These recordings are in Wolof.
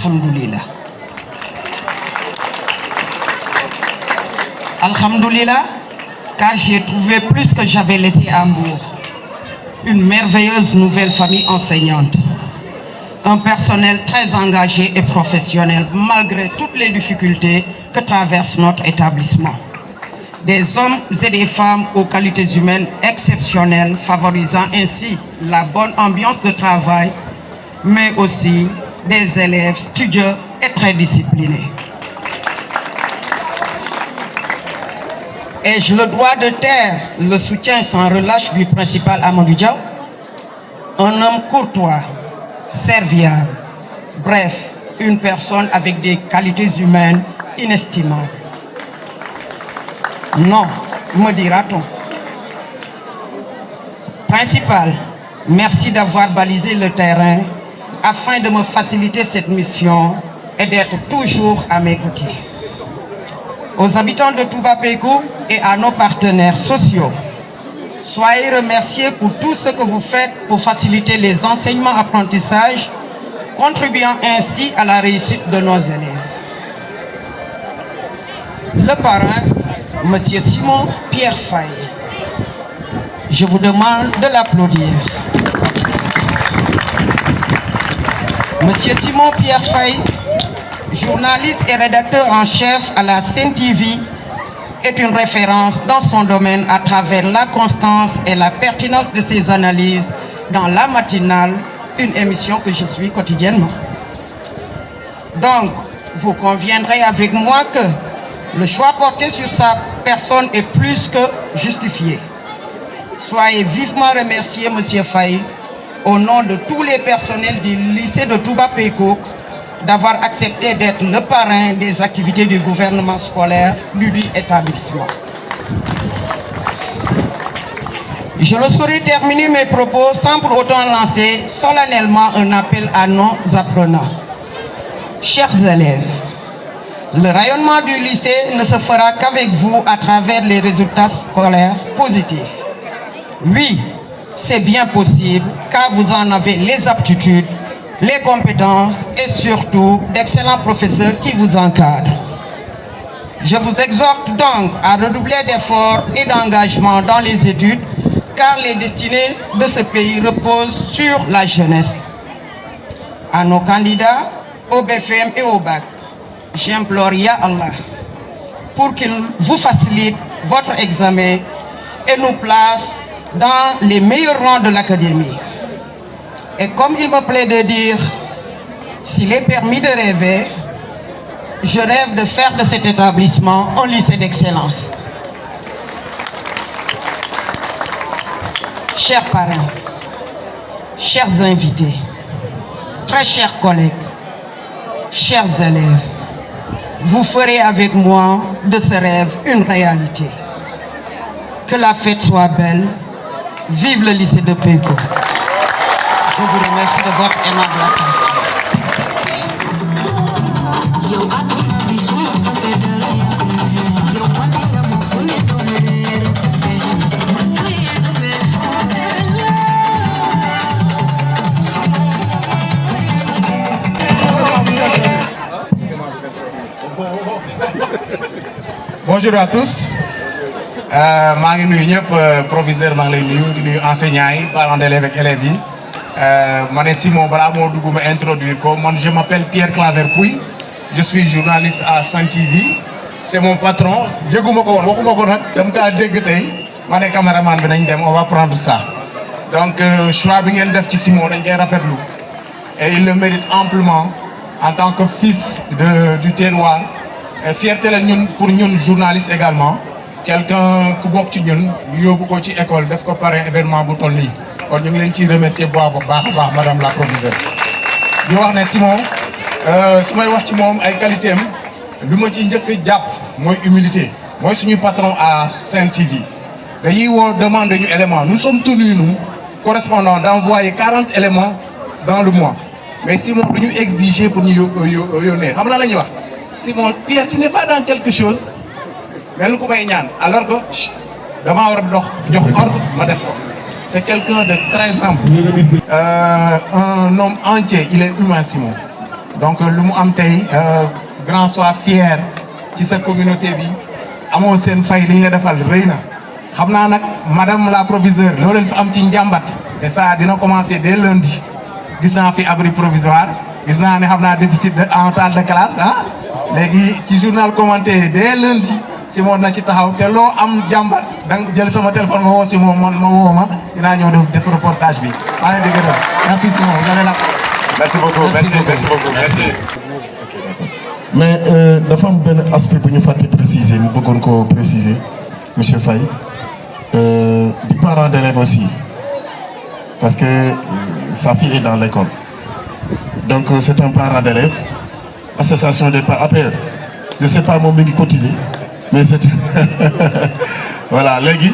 Alhamdulillah. Alhamdulillah, car j'ai trouvé plus que j'avais laissé à Hambourg. Une merveilleuse nouvelle famille enseignante. Un personnel très engagé et professionnel, malgré toutes les difficultés que traverse notre établissement. Des hommes et des femmes aux qualités humaines exceptionnelles, favorisant ainsi la bonne ambiance de travail, mais aussi des élèves studieux et très disciplinés. Ai-je le droit de taire le soutien sans relâche du principal Amadou Diaw? Un homme courtois, serviable, bref, une personne avec des qualités humaines inestimables. Non, me dira-t-on. Principal, merci d'avoir balisé le terrain afin de me faciliter cette mission et d'être toujours à mes côtés. Aux habitants de Touba Pékou et à nos partenaires sociaux, soyez remerciés pour tout ce que vous faites pour faciliter les enseignements-apprentissages, contribuant ainsi à la réussite de nos élèves. Le parrain, M. Simon Pierre Faye, je vous demande de l'applaudir. M. Simon Pierre Faye, journaliste et rédacteur en chef à la Sen TV, est une référence dans son domaine à travers la constance et la pertinence de ses analyses dans La Matinale, une émission que je suis quotidiennement. Donc, vous conviendrez avec moi que le choix porté sur sa personne est plus que justifié. Soyez vivement remerciés, M. Faye, au nom de tous les personnels du lycée de Touba Pékou, d'avoir accepté d'être le parrain des activités du gouvernement scolaire du dit établissement. Je ne saurais terminer mes propos sans pour autant lancer solennellement un appel à nos apprenants. Chers élèves, le rayonnement du lycée ne se fera qu'avec vous à travers les résultats scolaires positifs. Oui, c'est bien possible car vous en avez les aptitudes, les compétences et surtout d'excellents professeurs qui vous encadrent. Je vous exhorte donc à redoubler d'efforts et d'engagement dans les études car les destinées de ce pays reposent sur la jeunesse. À nos candidats, au BFM et au bac, j'implore Ya Allah pour qu'il vous facilite votre examen et nous place dans les meilleurs rangs de l'académie. Et comme il me plaît de dire, s'il est permis de rêver, je rêve de faire de cet établissement un lycée d'excellence. Chers parents, chers invités, très chers collègues, chers élèves, vous ferez avec moi de ce rêve une réalité. Que la fête soit belle. Vive le lycée de Pékou. Je vous remercie de votre aimable attention. Bonjour à tous. maa ngi nuyu ñëpp proviseur maa ngi lay nuyu di nuyu enseignants yi parents d'élèves ak élèves yi ma ne Simon balaa moo dugg ma introduire ko man je m'appelle Pierre Claver Pouy, je suis journaliste à Sen TV, c'est mon patron yëguma ko woon waxuma ko nag dama kaa dégg tey ma ne caméraman bi nañ dem on va prendre ça donc choix bi ngeen def ci Simon dañ koy rafetlu et il le mérite amplement en tant que fils du terroir et fierté la ñun pour ñun journaliste également. Quelqu'un ku bokk ci ñun yóbbu ko ci école def ko parrain événement bu toll nii kon ñu ngi leen ciy remercier bu baax a baax madame la proviseure. di wax ne Simon su may wax ci moom ay qualité am bi ma ci njëkk a jàpp mooy humilité mooy suñu patron à Sen TV dañuy woo demander ñu élément nous sommes tenus nous correspondants d'envoyer 40 éléments dans le mois mais Simon du ñu exiger pour ñu yónnee xam na la ñuy wax Simon Pierre tu n'es pas dans quelque chose. mais lu ko may ñaan alors que damaa war a dox jox ordre ma def ko c'est quelqu'un de très simple un homme entier il est humain Simon donc lu mu am tey grand soit fier ci sa communauté bi amoo seen fay li ñu la defal rëy na xam naa nag madame la proviseure loo leen fi am ci njàmbat te ça dina commencer dès lundi gis naa fi abri provisoire gis naa ne xam naa déficit en salle de classe ah léegi ci journal commenté dès lundi Simon na ci taxaw te loo am jàmbat da nga jël sama téléphone nga woo Simon ma woo ma dinaa ñëw def reportage bi maa ngi leen di gërëm merci Simon vous avez la. merci beaucoup merci beaucoup merci. mais dafa am benn aspect bu ñu fàtte préciser mu bëggoon ko préciser monsieur Faye du parent d'élève aussi parce que sa fille est dans l'école donc c'est un parent d'élève association des parents APR je sais pas moom mi ngi cotiser mais c'est voilà léegi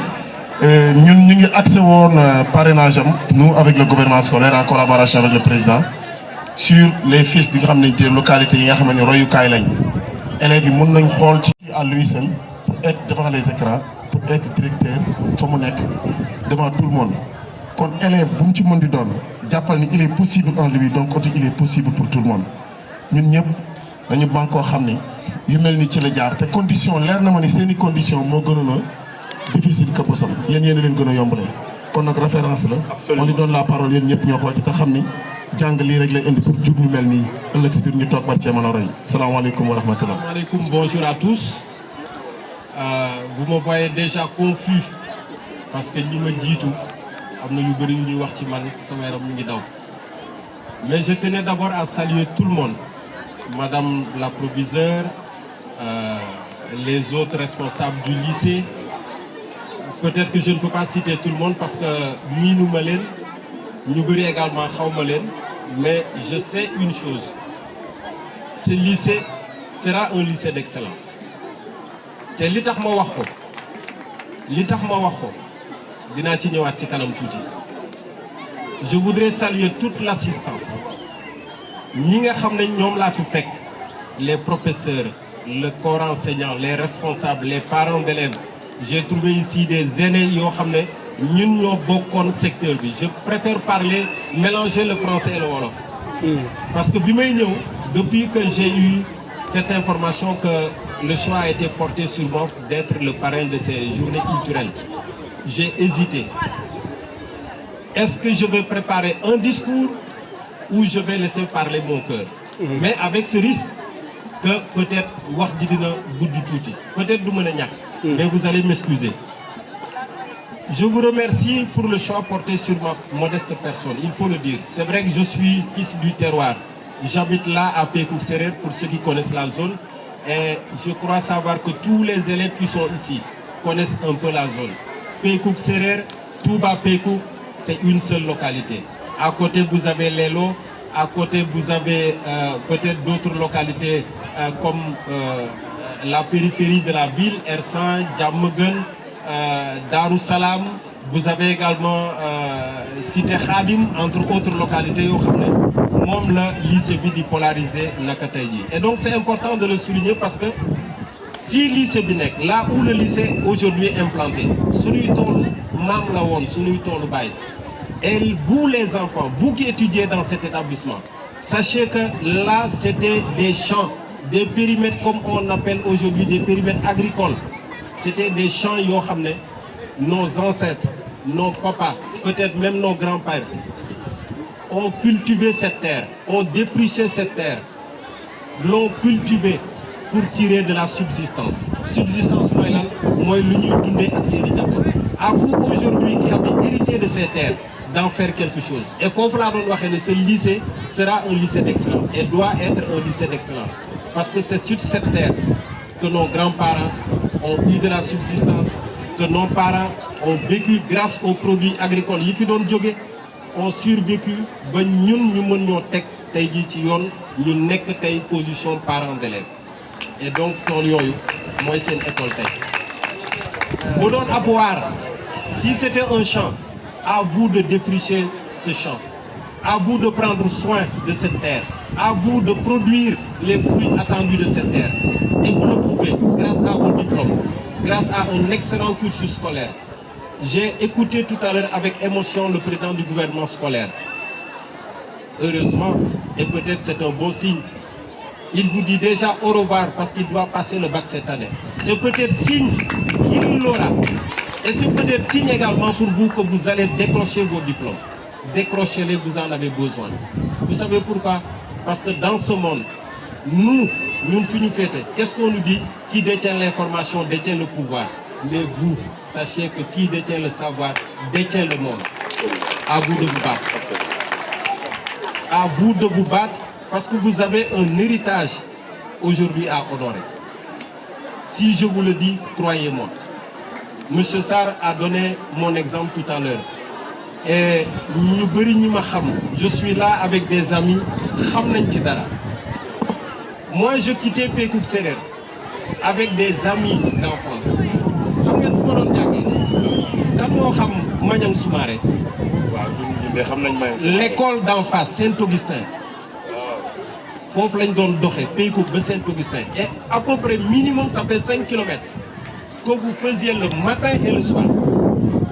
ñun ñu ngi accès woon parrainage am nous avec le gouvernement scolaire en collaboration avec le président sur les fiches di nga xam ne des localités yi nga xam ne royukaay lañ élèves yi mën nañ xool ci à lui seul pour être devant les écrans pour être directeur fa mu nekk devant tout le monde kon élève bu mu ci mën di doon jàppal ni il est possible en lui donc côté il est possible pour tout le monde ñun ñëpp dañu bankoo xam ni yu mel ni ci la jaar te condition leer na ma ni seeni condition moo gënoon a difficile que bosam yéen yéen a leen gën a yombale kon nag référence la on lui donne la parole yéen ñëpp ñoo xool ci te xam ni jàng lii rek lay indi pour jub ñu mel nii ëllëg si biir ñu toog bar cee mën a roy salaamaaleykum wa rahmatullah. Asalaamaaleykum, bonjour à tous. Vous me voyez déjà confus parce que ñi ma jiitu am na yu bëri yu ñuy wax ci man sama yaram mu ngi daw mais je tenais d'abord à saluer tout le monde madame la proviseure les autres responsables du lycée peut-être que je ne peux pas citer tout le monde parce que miinu ma leen ñu bëri également xaw ma leen mais je sais une chose ce lycée sera un lycée d'excellence te li tax ma wax ko dinaa ci ñëwaat ci kanam tuuti je voudrais saluer toute l'assistance ñi nga xam ne ñoom laa fi fekk les professeurs le corps enseignant les responsables les parents d'élèves j'ai trouvé ici des aînés yoo xam ne ñun ñoo bokkoon secteur bi je préfère mélanger le français et le wolof parce que bi may ñëw depuis que j'ai eu cette information que le choix a été porté sur moi d'être le parrain de ces journées culturelles j'ai hésité est-ce que je vais préparer un discours ou je vais laisser parler mon cœur mais avec ce risque que peut-être wax ji dina gudd tuuti peut-être du mën a ñàkk mais vous allez m'excuser je vous remercie pour le choix porté sur ma modeste personne il faut le dire c'est vrai que je suis fils du terroir j'habite là à Pékou Sérère pour ceux qui connaissent la zone et je crois savoir que tous les élèves qui sont ici connaissent un peu la zone Pékou Sérère Touba Pékou c'est une seule localité à côté vous avez Lelo à côté vous avez peut-être d'autres localités comme la périphérie de la ville Ersan Diamaguène Darou Salam vous avez également Cité Khadim entre autres localités yoo xam ne moom la lycée bi di polariser naka tey jii et donc c'est important de le souligner parce que fii lycée bi nekk là où le lycée aujourd'hui est implanté suñuy toolu maam la woon suñuy toolu baay et vous les enfants vous qui étudiez dans cet établissement sachez que là c'était des champs des périmètres comme on appelle aujourd'hui des périmètres agricoles c'était des champs yoo xam ne nos ancêtres nos papas peut-être même nos grands-pères ont cultivé cette terre ont défriché cette terre l'ont cultivé pour tirer de la subsistance mooy lan mooy lu ñuy dundee ak seeni njaboot à vous aujourd'hui qui avez hérité de ces terres d'en faire quelque chose et foofu laa doon waxee ne ce lycée sera un lycée d'excellence et doit être un lycée d'excellence parce que c'est sur cette terre que nos grands-parents ont eu de la subsistance que nos parents ont vécu grâce aux produits agricoles yi fi doon jóge ont survécu ba ñun ñu mën ñoo teg tey jii ci yoon ñu nekk tey position parents d'élèves et donc tool yooyu mooy seen école tey bu doon ab waar si c'était un champ à vous de défricher ce champ à vous de prendre soin de cette terre à vous de produire les fruits attendus de cette terre et vous le pouvez grâce à vos diplômes grâce à un excellent cursus scolaire j'ai écouté tout à l'heure avec émotion le président du gouvernement scolaire heureusement et peut-être c'est un bon signe il vous dit déjà au revoir parce qu'il doit passer le bac cette année. C'est peut-être signe qu'il l'aura. Et c'est peut-être signe également pour vous que vous allez décrocher vos diplômes. Décrochez-les, vous en avez besoin. Vous savez pourquoi? Parce que dans ce monde, nous finissons fêter. Qu'est-ce qu'on nous dit? Qui détient l'information détient le pouvoir. Mais vous, sachez que qui détient le savoir détient le monde. À vous de vous battre. À vous de vous battre parce que vous avez un héritage aujourd'hui à honorer. Si je vous le dis, croyez-moi. Monsieur Sarr a donné mon exemple tout à l'heure. Et je suis là avec des amis. Moi, je quittais Pékoup Serer avec des amis d'enfance. L'école d'en face, Saint-Augustin. Fof lañ doon doxé Pékoup ba Saint-Augustin. Et à peu près minimum, ça fait 5 km que vous faisiez le matin et le soir.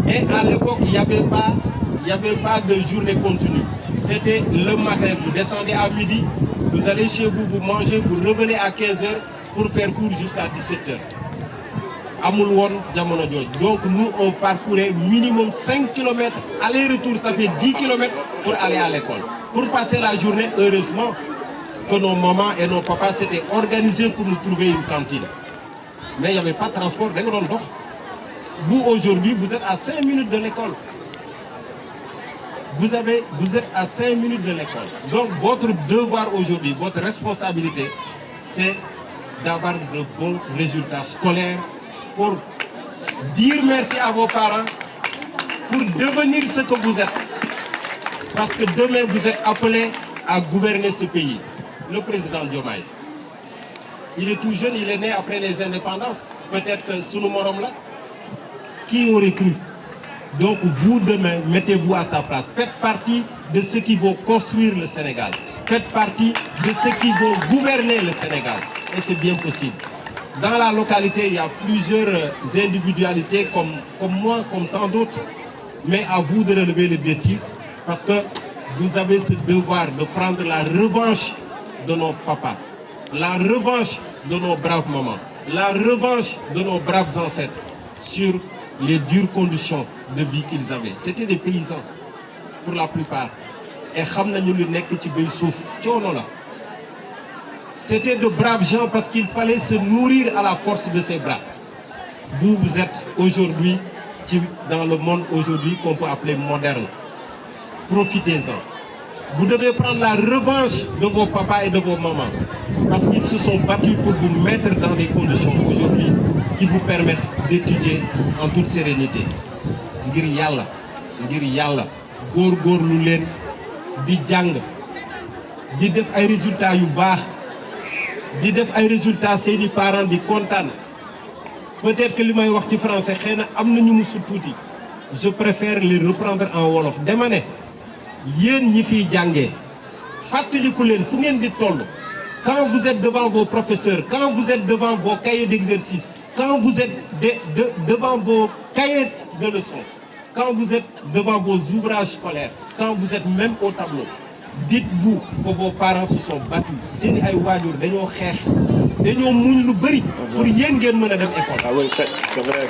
Et à l'époque, il n'y avait pas de journée continue. C'était le matin, vous descendez à midi, vous allez chez vous, vous mangez, vous revenez à 15h pour faire cours jusqu'à 17h. Donc nous, on parcourait minimum 5 km, aller-retour, ça fait 10 km pour aller à l'école. Pour passer la journée, heureusement que nos mamans et nos papas s'étaient organisés pour nous trouver une cantine. Mais il n'y avait pas de transport. Vous, aujourd'hui, vous êtes à 5 minutes de l'école. Vous êtes à 5 minutes de l'école. Donc, votre devoir aujourd'hui, votre responsabilité, c'est d'avoir de bons résultats scolaires pour dire merci à vos parents, pour devenir ce que vous êtes. Parce que demain, vous êtes appelés à gouverner ce pays. Le président Diomaye, il est tout jeune, il est né après les indépendances. Peut-être que sous le morom là, qui aurait cru? Donc vous demain, mettez-vous à sa place. Faites partie de ceux qui vont construire le Sénégal. Faites partie de ceux qui vont gouverner le Sénégal. Et c'est bien possible. Dans la localité, il y a plusieurs individualités comme moi, comme tant d'autres. Mais à vous de relever le défi parce que vous avez ce devoir de prendre la revanche de nos papas, la revanche de nos braves mamans, la revanche de nos braves ancêtres sur les dures conditions de vie qu'ils avaient. C'était des paysans, pour la plupart. Et c'était de braves gens parce qu'il fallait se nourrir à la force de ses bras. Vous, vous êtes aujourd'hui, dans le monde aujourd'hui qu'on peut appeler moderne. Profitez-en. Vous devez prendre la revanche de vos papas et de vos mamans parce qu'ils se sont battus pour vous mettre dans des conditions aujourd'hui qui vous permettent d'étudier en toute sérénité. Ngir yalla, gor lu len di jang, di def ay résultats yu baax, di def ay résultats seeni parents di contane. Peut-être que limay wax ci français xéna amna ñu musu touti. Je préfère les reprendre en wolof. Dama né yéen ñi fiy jàngee fàttaliku leen fu ngeen di toll quand vous êtes devant vos professeurs, quand vous êtes devant vos cahiers d'exercice, quand vous êtes devant vos cahiers de leçons, quand vous êtes devant vos ouvrages scolaires, quand vous êtes même au tableau, dites-vous que vos parents se sont battus. Seeni ay waajur dañoo xeex dañoo muñ lu bëri pour yéen ngeen mën a dem école. Ah oui, c'est vrai.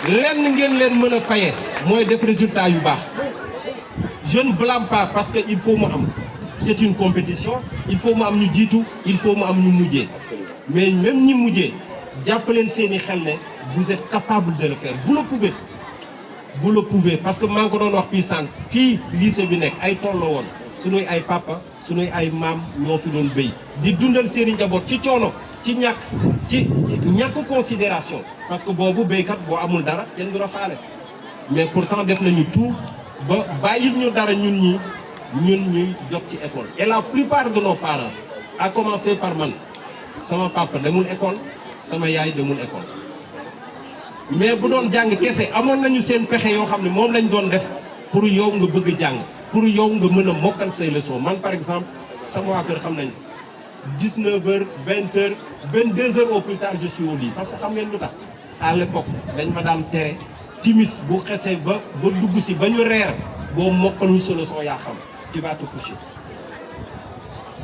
lenn ngeen leen mën a fayee mooy def résultat yu baax. Je ne blâme pas parce qu'il faut moi. C'est une compétition, il faut moi ñu jitu, il faut moi ñu mujjé. Mais même ñi mujjé, jappelen seeni xel né vous êtes capable de le faire. Vous le pouvez. Vous le pouvez parce que man ko doon wax fi sank fi lycée bi nek ay toll won. Sunuy ay papa, sunuy ay mam ñoo fi doon beuy. Di dundal seeni njabot ci ciono, ci ñak considération parce que bobu beykat bo amul dara kenn du la faale. Mais pourtant def nañu tout ba bayil ñu dara ñun ñuy jot ci école. Et la plupart de nos parents, à commencer par man, sama papa demul école, sama yaay demul école. Mais bu doon jàng kese amoon nañu seen pexe yoo xam ne moom lañ doon def pour yow nga bëgg jàng, pour yow nga mën a mokkal say leçons. Man par exemple sama waa kër xam nañ 19h 20h 22h au plus tard je suis au lit parce que xam ngeen lu tax à l'époque dañ ma daan tere timis bu xesee ba dugg si ba ñu reer boo mokkalul sa leçon yaa xam tu vas te coucher.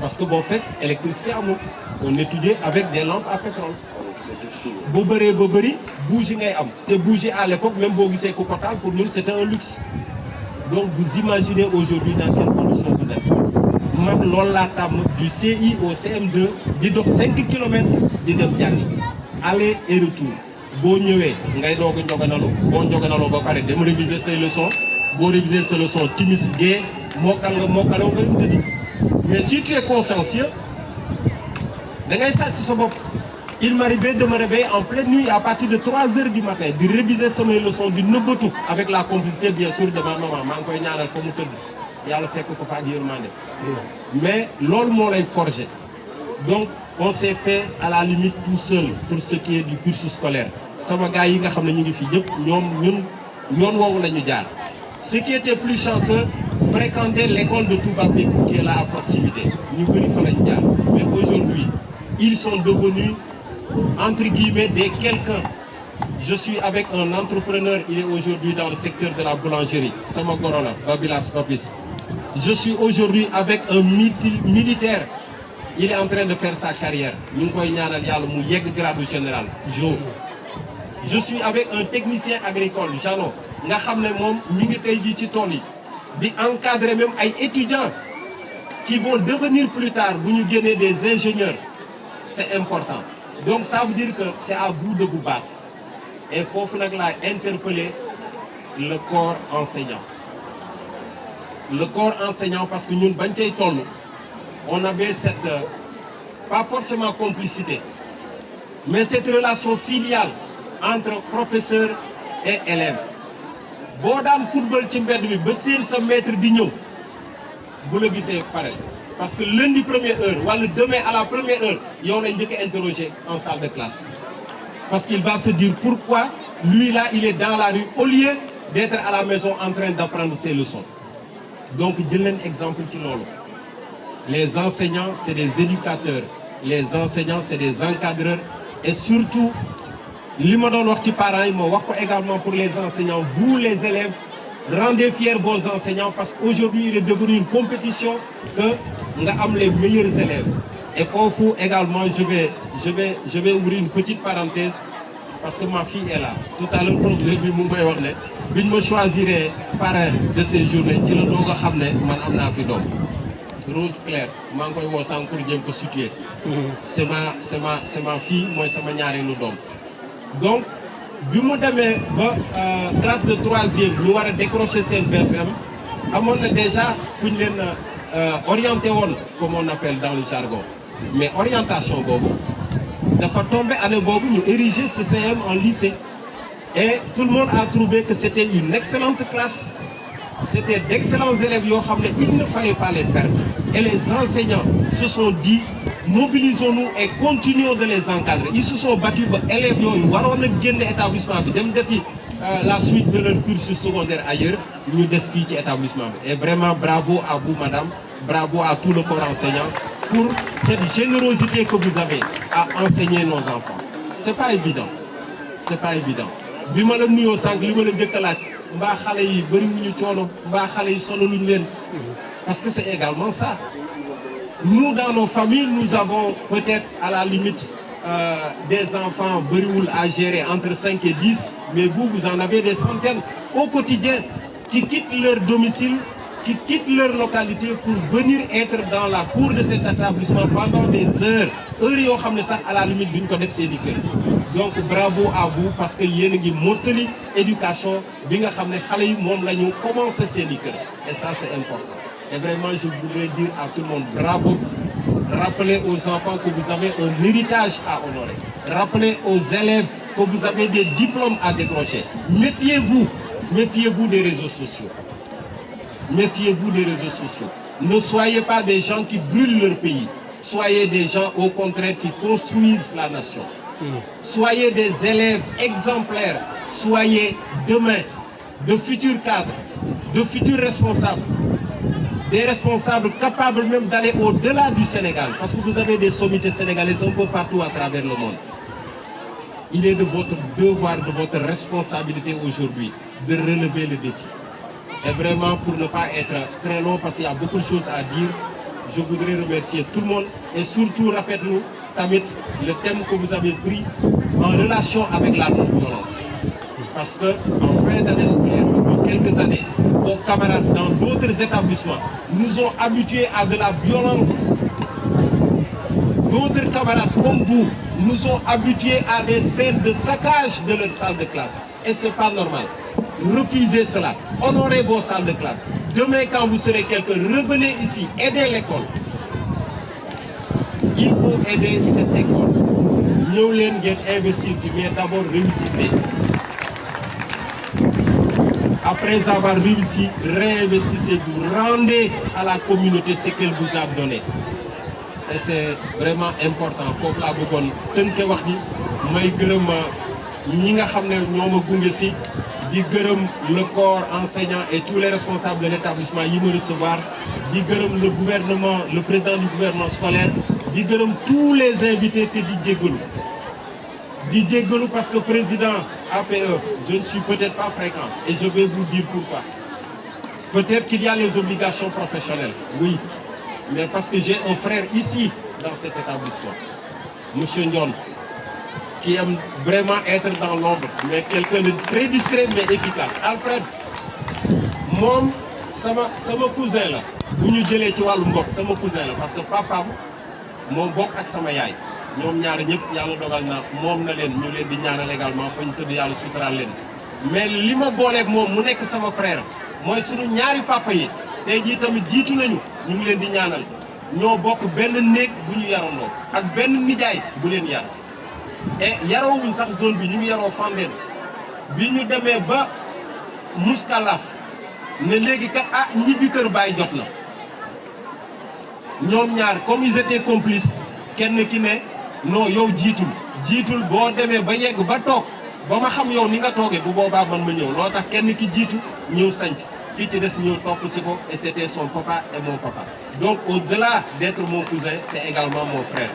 parce que bon fait électricité amul on étudiait avec des lampes à pétrole. C'était difficile. bu bëree ba bëri bougie ngay am te bougie à l'époque même boo gisee ko taal pour ñun c'était un luxe donc vous imaginez aujourd'hui dans quelles conditions vous êtes man loolu laa tàmm du CI au CM2 di dox 5 kilomètres di dem jàngi aller et retour boo ñëwee ngay doog a njoganalu boo njoganaloo ba pare dem réviser say leçons boo réviser sa leçon timis gee mokkal nga mokkaloo nga dem tëddi mais si tu es consciencieux da ngay sàcc sa bopp. Il m'arrivait de me réveiller en pleine nuit à partir de 3 heures du matin de réviser samay leçons di nëbbatu avec la complicité bien sûr de ma maman maa ngi koy ñaanal fa mu tëdd yàlla fekk ko fa ak yërmande mais loolu moo lay forger donc on s'est fait à la limite tout seul pour ce qui est du cursus scolaire sama gars yi nga xam ne ñu ngi fi ñëpp ñoom ñun yoon woowu la ñu jaar ceux qui étaient plus chanceux fréquentaient l'école de Touba Békou qui est là à proximité ñu bëri fa la ñu jaar mais aujourd'hui ils sont devenus entre guillemets des quelqu'un. Je suis avec un entrepreneur, il est aujourd'hui dans le secteur de la boulangerie, Sama Gorola, Babilas Papis. Je suis aujourd'hui avec un militaire, il est en train de faire sa carrière. Nous avons un grade général, Jo. Je suis avec un technicien agricole, Jano. Nous avons encadrer même des étudiants qui vont devenir plus tard, vous nous gagnez des ingénieurs. C'est important. Donc ça veut dire que c'est à vous de vous battre. Et il faut interpeller le corps enseignant. Le corps enseignant parce que nous, on avait cette, pas forcément complicité, mais cette relation filiale entre professeur et élève. Si vous football, vous maître d'igno. Vous le savez pareil. Parce que lundi première heure, ou le demain à la première heure, il y a un interrogé en salle de classe. Parce qu'il va se dire pourquoi lui là, il est dans la rue au lieu d'être à la maison en train d'apprendre ses leçons. Donc, je donne un exemple. Les enseignants, c'est des éducateurs. Les enseignants, c'est des encadreurs. Et surtout, li ma doon wax ci parents yi ma wax ko également pour les enseignants, vous les élèves, rendez fiers vos enseignants parce qu'aujourd'hui il est devenu une compétition que nga am les meilleurs élèves. Et foofu également je vais ouvrir une petite parenthèse parce que ma fille est là. Tout à l'heure professeur bi mu ngi koy wax ne biñ ma choisir parrain de ces journées ci la doog a xam ne man am naa fi doom. Rose Claire maa ngi koy woo sànq pour jéem ko situer. c'est ma fille mooy sama ñaareelu doom. Donc bi mu demee ba classe de troisième ñu war a décrocher seen BFM amoon na déjà fu ñu leen orienté woon comme on appelle dans le jargon mais orientation boobu dafa tombé année boobu ñu ériger ce CM en lycée et tout le monde a trouvé que c'était une excellente classe. C'était d'excellents élèves yoo xam ne il ne fallait pas les perdre et les enseignants se sont dit mobilisons-nous et continuons de les encadrer. Ils se sont battus ba élèves yooyu waroon a génn établissement bi dem defi la suite de leur cursus secondaire ailleurs ñu des fii ci établissement bi et vraiment bravo à vous madame, bravo à tout le corps enseignant pour cette générosité que vous avez à enseigner nos enfants. C'est pas évident, c'est pas évident. Bi ma la nuyoo sànq li ma la njëkk a laaj mbaa xale yi bëriwuñu coono mbaa xale yi solo luñu leen parce que c'est également ça. Nous dans nos familles nous avons peut-être à la limite des enfants bëriwul à gérer entre 5 et 10 mais vous en avez des centaines au quotidien qui quittent leur domicile, qui quittent leur localité pour venir être dans la cour de cet établissement pendant des heures yoo xam ne sax à la limite duñ ko def seeni kër. Donc bravo à vous parce que yéen a ngi mottali éducation bi nga xam ne xale yi moom la ñu commencé seeni kër et ça c'est important. Et vraiment je voudrais dire à tout le monde bravo. Rappelez aux enfants que vous avez un héritage à honorer. Rappelez aux élèves que vous avez des diplômes à décrocher. Méfiez-vous des réseaux sociaux. Méfiez-vous des réseaux sociaux. Ne soyez pas des gens qui brûlent leur pays. Soyez des gens au contraire qui construisent la nation. Soyez des élèves exemplaires. Soyez demain de futurs cadres, de futurs responsables. Des responsables capables même d'aller au-delà du Sénégal. Parce que vous avez des sommités sénégalaises un peu partout à travers le monde. Il est de votre devoir, de votre responsabilité aujourd'hui de relever le défi. Et vraiment, pour ne pas être très long, parce qu'il y a beaucoup de choses à dire, je voudrais remercier tout le monde et surtout rafetlu tamit le thème que vous avez pris en relation avec la non-violence. Parce que en fin d'année scolaire, depuis quelques années, vos camarades dans d'autres établissements nous ont habitués à de la violence. D'autres camarades comme vous nous ont habitués à des scènes de saccage de leur salle de classe. Et ce n'est pas normal. Refusez cela. Honorez vos salles de classe. Demain, quand vous serez quelqu'un, revenez ici, aidez l'école. Il faut aider cette école. Nous voulons investir, mais d'abord réussissez. Après avoir réussi, réinvestissez, vous rendez à la communauté ce qu'elle vous a donné. Et c'est vraiment important. Foofu laa bëggoon tënke wax ji may gërëm ñi nga xam ne ñoo ma gunge si di gërëm le corps enseignant et tous les responsables de l'établissement yi ma recevoir di gërëm le gouvernement, le président du gouvernement scolaire di gërëm tous les invités te di jéggalu parce que président APE je ne suis peut-être pas fréquent et je vais vous dire pourquoi. Peut-être qu'il y a les obligations professionnelles, oui. Mais parce que j'ai un frère ici, dans cet établissement, M. Ndion, qui aime vraiment être dans l'ombre, mais quelqu'un de très discret mais efficace. Alfred, mon cousin là, bu ñu jëlee ci wàllu mbokk sama cousin la parce que papaam moo bokk ak sama yaay ñoom ñaar ñëpp yàlla dogal na moom na leen ñu leen di ñaanal également fa ñu tëdd yàlla suturaal leen. Mais li ma booleeg moom mu nekk sama frère mooy sunu ñaari papa yi. tey jii tamit jiitu nañu ñu ngi leen di ñaanal ñoo bokk benn néeg bu ñu yarandoo ak benn nijaay bu leen yar et yaroowuñ sax zone bi ñu ngi yaroo Fandène bi ñu demee ba Mouskalaf ne léegi kat ñibbi kër baay jot na ñoom ñaar comme ils étaient complices kenn ki ne non yow jiitul boo demee ba yegg ba toog ba ma xam yow ni nga toogee bu boobaa man ma ñëw loo tax kenn ki jiitu ñëw sanc qui ci des ñëw topp si ko et c'était son papa et mon papa. Donc au-delà d'être mon cousin, c'est également mon frère.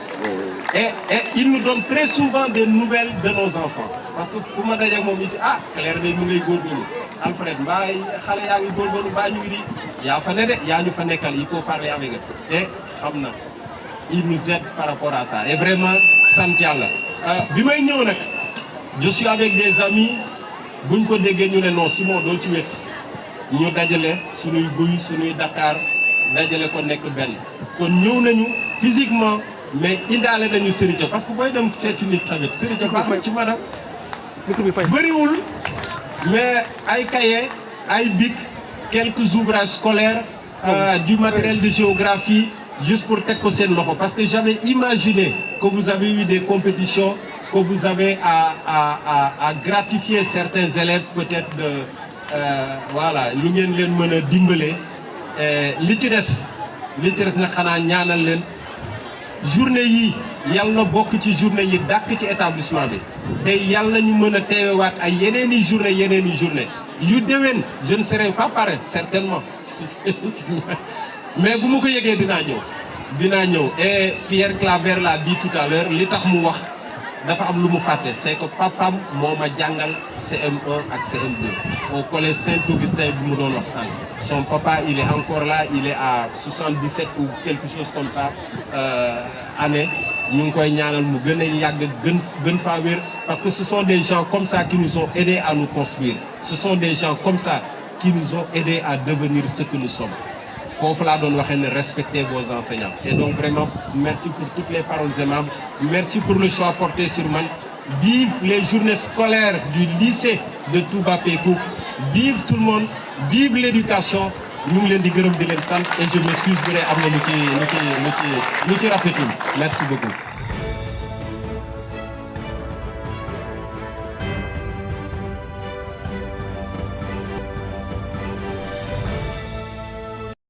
Et il nous donne très souvent des nouvelles de nos enfants. Parce que fu ma dajeeg moom it Claire de mu ngay góorgóorlu Alfred mbaa xale yaa ngi góorgóorlu mbaa ñu ngi di yaa fa ne de yaa ñu fa nekkal il faut parler avec eux. Et xam na il nous aide par rapport à ça et vraiment sant yàlla. Bi may ñëw nag je suis avec des amis buñ ko déggee ñu ne non Simon doo ci wet. ñu dajale suñuy guy suñuy Dakar dajale ko nekk benn kon ñëw nañu physiquement mais indaale nañu Serigne parce que booy dem seeti nit tamit Serigne baax ci mën a bëriwul mais ay cahiers ay bic quelques ouvrages scolaires du matériel de géographie juste pour teg ko seen loxo parce que j'avais imaginé que vous avez eu des compétitions que vous avez à gratifier certains élèves peut-être de voilà lu ngeen leen mën a dimbale li ci des nag xanaa ñaanal leen journée yi yal na bokk ci journée yi dàkk ci établissement bi te yal na ñu mën a teewewaat ay yeneeni journée yu déwén je ne serai pas parrain certainement mais bu ma ko yëgee dinaa ñëw et Pierre Claver l'a dit tout à l'heure li tax mu wax dafa am lu mu fàtte c'est que papam moo ma jàngal CM1 ak CM2 au collège Saint-Augustin bi mu doon wax sànq son papa il est encore là il est à 77 ou quelque chose comme ça année ñu ngi koy ñaanal mu gën a yàgg gën faa wér parce que ce sont des gens comme ça qui nous ont aidés à nous construire ce sont des gens comme ça qui nous ont aidés à devenir ce que nous sommes foofu laa doon waxee ne respectez vos enseignants et donc vraiment merci pour toutes les paroles aimables merci pour le choix porté sur man vive les journées scolaires du lycée de Touba Pekouk vive tout le monde vive l'éducation ñu ngi leen di gërëm di leen sant et je m'excuse bu dee am na lu ci rafetul merci beaucoup